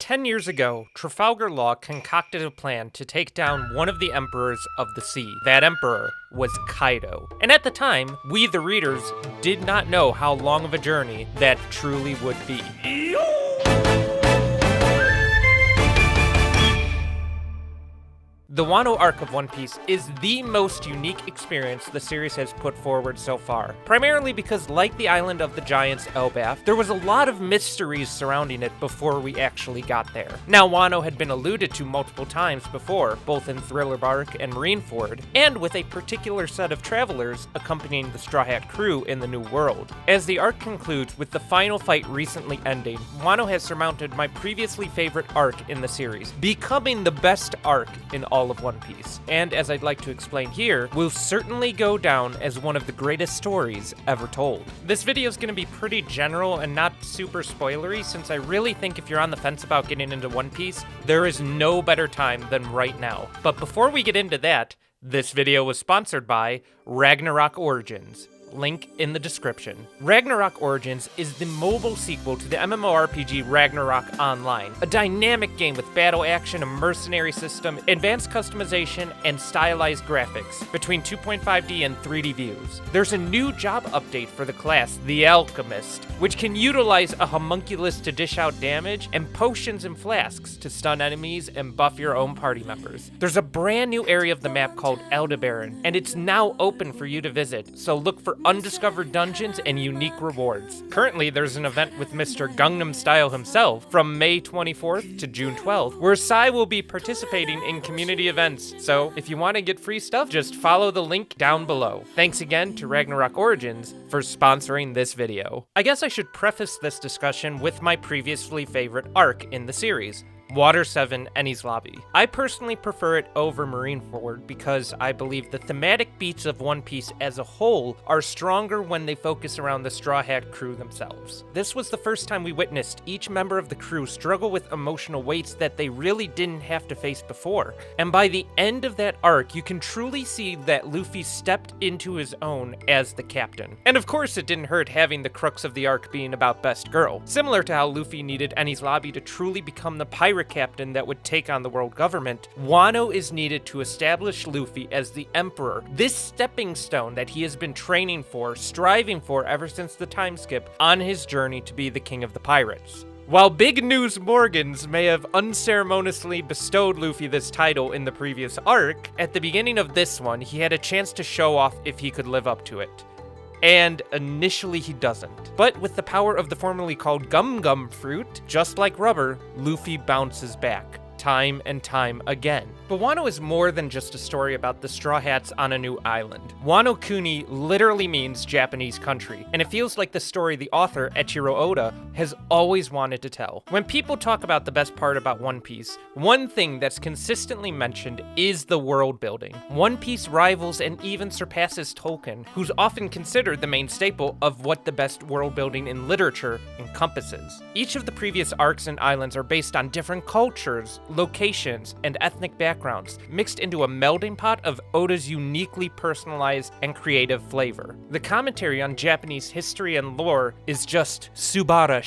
10 years ago, Trafalgar Law concocted a plan to take down one of the emperors of the sea. That emperor was Kaido. And at the time, we the readers did not know how long of a journey that truly would be. The Wano Arc of One Piece is the most unique experience the series has put forward so far, primarily because, like the Island of the Giants Elbaf, there was a lot of mysteries surrounding it before we actually got there. Now, Wano had been alluded to multiple times before, both in Thriller Bark and Marineford, and with a particular set of travelers accompanying the Straw Hat crew in the New World. As the arc concludes with the final fight recently ending, Wano has surmounted my previously favorite arc in the series, becoming the best arc in all of One Piece, and as I'd like to explain here, will certainly go down as one of the greatest stories ever told. This video is going to be pretty general and not super spoilery, since I really think if you're on the fence about getting into One Piece, there is no better time than right now. But before we get into that, this video was sponsored by Ragnarok Origins. Link in the description. Ragnarok Origins is the mobile sequel to the MMORPG Ragnarok Online, a dynamic game with battle action, a mercenary system, advanced customization, and stylized graphics between 2.5D and 3D views. There's a new job update for the class, the Alchemist, which can utilize a homunculus to dish out damage and potions and flasks to stun enemies and buff your own party members. There's a brand new area of the map called Aldebaran, and it's now open for you to visit, so look for undiscovered dungeons and unique rewards. Currently, there's an event with Mr. Gangnam Style himself from May 24th to June 12th, where Sai will be participating in community events. So if you want to get free stuff, just follow the link down below. Thanks again to Ragnarok Origins for sponsoring this video. I guess I should preface this discussion with my previously favorite arc in the series, Water 7, Enies Lobby. I personally prefer it over Marineford because I believe the thematic beats of One Piece as a whole are stronger when they focus around the Straw Hat crew themselves. This was the first time we witnessed each member of the crew struggle with emotional weights that they really didn't have to face before. And by the end of that arc, you can truly see that Luffy stepped into his own as the captain. And of course, it didn't hurt having the crux of the arc being about Best Girl. Similar to how Luffy needed Enies Lobby to truly become the pirate captain that would take on the world government, Wano is needed to establish Luffy as the emperor, this stepping stone that he has been training for, striving for ever since the time skip, on his journey to be the king of the pirates. While Big News Morgans may have unceremoniously bestowed Luffy this title in the previous arc, at the beginning of this one, he had a chance to show off if he could live up to it. And initially he doesn't. But with the power of the formerly called Gum Gum fruit, just like rubber, Luffy bounces back, time and time again. But Wano is more than just a story about the Straw Hats on a new island. Wano Kuni literally means Japanese country, and it feels like the story the author, Eiichiro Oda, has always wanted to tell. When people talk about the best part about One Piece, one thing that's consistently mentioned is the world building. One Piece rivals and even surpasses Tolkien, who's often considered the main staple of what the best world building in literature encompasses. Each of the previous arcs and islands are based on different cultures, locations, and ethnic backgrounds, mixed into a melding pot of Oda's uniquely personalized and creative flavor. The commentary on Japanese history and lore is just subarashi.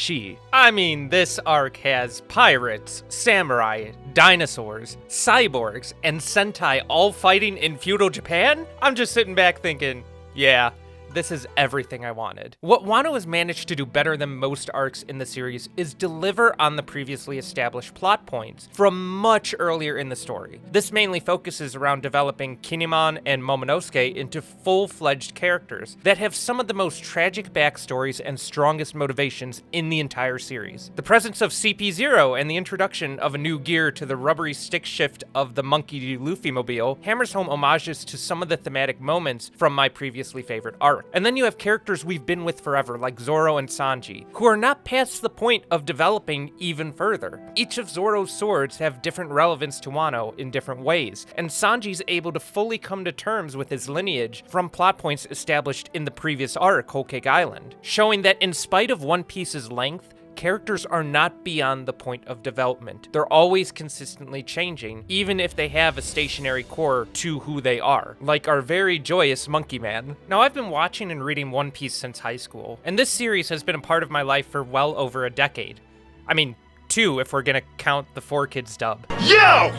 I mean, this arc has pirates, samurai, dinosaurs, cyborgs, and sentai all fighting in feudal Japan? I'm just sitting back thinking, yeah, this is everything I wanted. What Wano has managed to do better than most arcs in the series is deliver on the previously established plot points from much earlier in the story. This mainly focuses around developing Kinemon and Momonosuke into full-fledged characters that have some of the most tragic backstories and strongest motivations in the entire series. The presence of CP0 and the introduction of a new gear to the rubbery stick shift of the Monkey D. Luffy mobile hammers home homages to some of the thematic moments from my previously favorite arc. And then you have characters we've been with forever, like Zoro and Sanji, who are not past the point of developing even further. Each of Zoro's swords have different relevance to Wano in different ways, and Sanji's able to fully come to terms with his lineage from plot points established in the previous arc, Whole Cake Island, showing that in spite of One Piece's length, characters are not beyond the point of development. They're always consistently changing, even if they have a stationary core to who they are, like our very joyous Monkey Man. Now, I've been watching and reading One Piece since high school, and this series has been a part of my life for well over a decade. I mean, 2 if we're gonna count the 4Kids dub. Yo!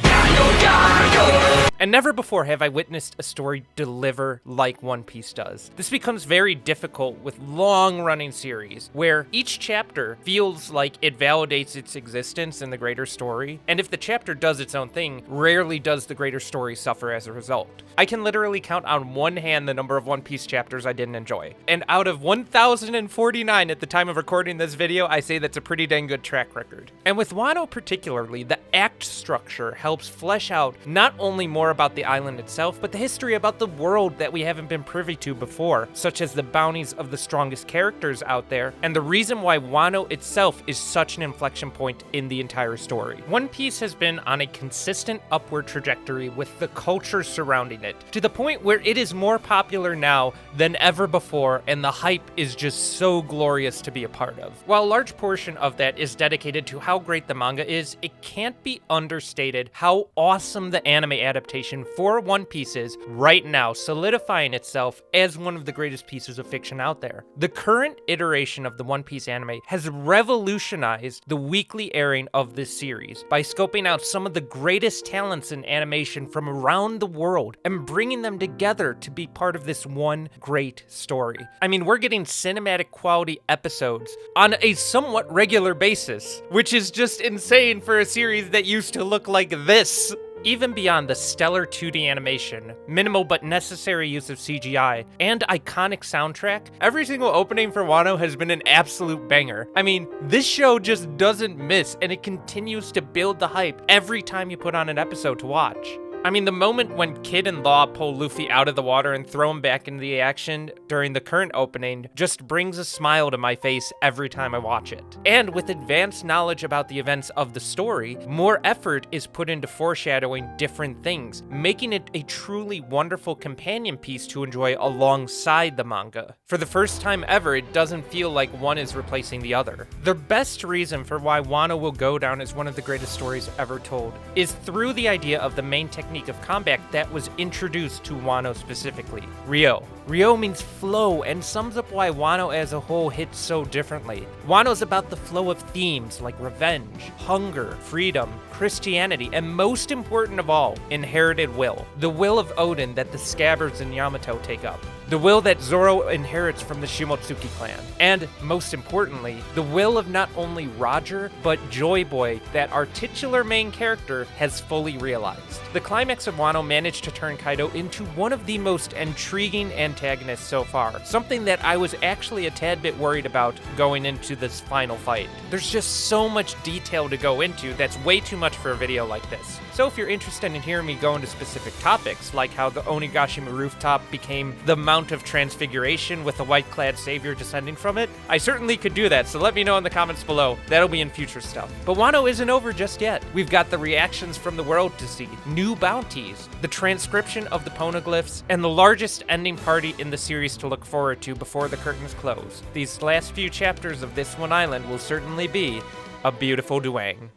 And never before have I witnessed a story deliver like One Piece does. This becomes very difficult with long-running series, where each chapter feels like it validates its existence in the greater story, and if the chapter does its own thing, rarely does the greater story suffer as a result. I can literally count on one hand the number of One Piece chapters I didn't enjoy, and out of 1,049 at the time of recording this video, I say that's a pretty dang good track record. And with Wano particularly, the act structure helps flesh out not only more about the island itself, but the history about the world that we haven't been privy to before, such as the bounties of the strongest characters out there, and the reason why Wano itself is such an inflection point in the entire story. One Piece has been on a consistent upward trajectory with the culture surrounding it, to the point where it is more popular now than ever before, and the hype is just so glorious to be a part of. While a large portion of that is dedicated to how great the manga is, it can't be understated how awesome the anime adaptation for One Piece is right now, solidifying itself as one of the greatest pieces of fiction out there. The current iteration of the One Piece anime has revolutionized the weekly airing of this series by scoping out some of the greatest talents in animation from around the world and bringing them together to be part of this one great story. I mean, we're getting cinematic quality episodes on a somewhat regular basis, which is just insane for a series that used to look like this. Even beyond the stellar 2D animation, minimal but necessary use of CGI, and iconic soundtrack, every single opening for Wano has been an absolute banger. I mean, this show just doesn't miss, and it continues to build the hype every time you put on an episode to watch. I mean, the moment when Kid and Law pull Luffy out of the water and throw him back into the action during the current opening just brings a smile to my face every time I watch it. And with advanced knowledge about the events of the story, more effort is put into foreshadowing different things, making it a truly wonderful companion piece to enjoy alongside the manga. For the first time ever, it doesn't feel like one is replacing the other. The best reason for why Wano will go down as one of the greatest stories ever told is through the idea of the main technique of combat that was introduced to Wano specifically, Ryo. Ryo means flow and sums up why Wano as a whole hits so differently. Wano's about the flow of themes like revenge, hunger, freedom, Christianity, and most important of all, inherited will. The will of Odin that the Scabbards and Yamato take up. The will that Zoro inherits from the Shimotsuki clan. And, most importantly, the will of not only Roger, but Joyboy that our titular main character has fully realized. The climax of Wano managed to turn Kaido into one of the most intriguing antagonists so far, something that I was actually a tad bit worried about going into this final fight. There's just so much detail to go into that's way too much for a video like this. So if you're interested in hearing me go into specific topics, like how the Onigashima rooftop became the Mount of Transfiguration with a white-clad savior descending from it, I certainly could do that, so let me know in the comments below. That'll be in future stuff. But Wano isn't over just yet. We've got the reactions from the world to see, new bounties, the transcription of the poneglyphs, and the largest ending party in the series to look forward to before the curtains close. These last few chapters of this one island will certainly be a beautiful duang.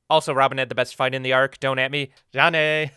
Also, Robin had the best fight in the arc. Don't at me. Johnny!